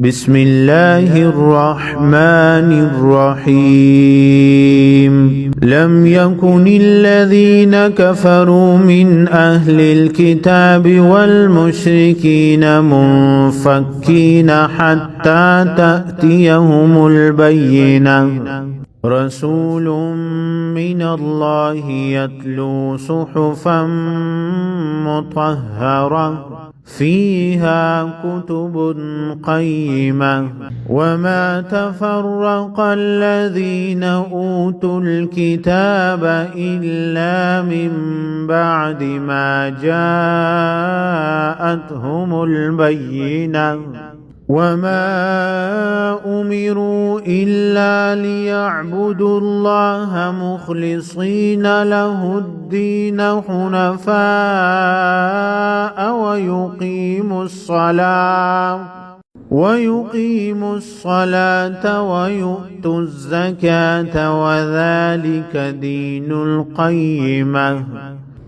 بسم الله الرحمن الرحيم لم يكن الذين كفروا من أهل الكتاب والمشركين منفكين حتى تأتيهم البينة رسول من الله يتلو صحفا مطهرة فيها كتب قيمة وما تفرق الذين أوتوا الكتاب إلا من بعد ما جاءتهم البينة وما أمروا إلا ليعبدوا الله مخلصين له الدين حنفاء ويقيموا الصلاة ويؤتوا الزكاة وذلك دين القيمة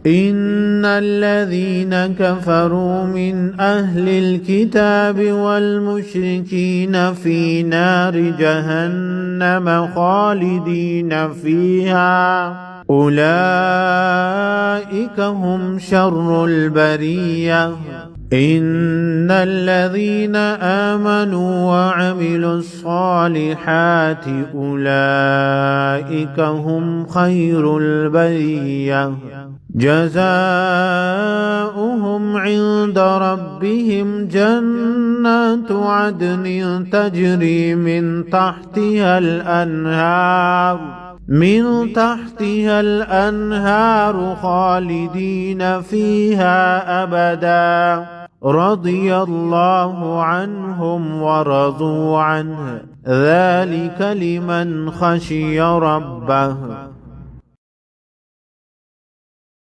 إن الذين كفروا من أهل الكتاب والمشركين في نار جهنم خالدين فيها أولئك هم شر البرية إن الذين آمنوا وعملوا الصالحات أولئك هم خير البرية جزاؤهم عند ربهم جنات عدن تجري من تحتها الأنهار خالدين فيها أبدا رضي الله عنهم ورضوا عنه ذلك لمن خشي ربه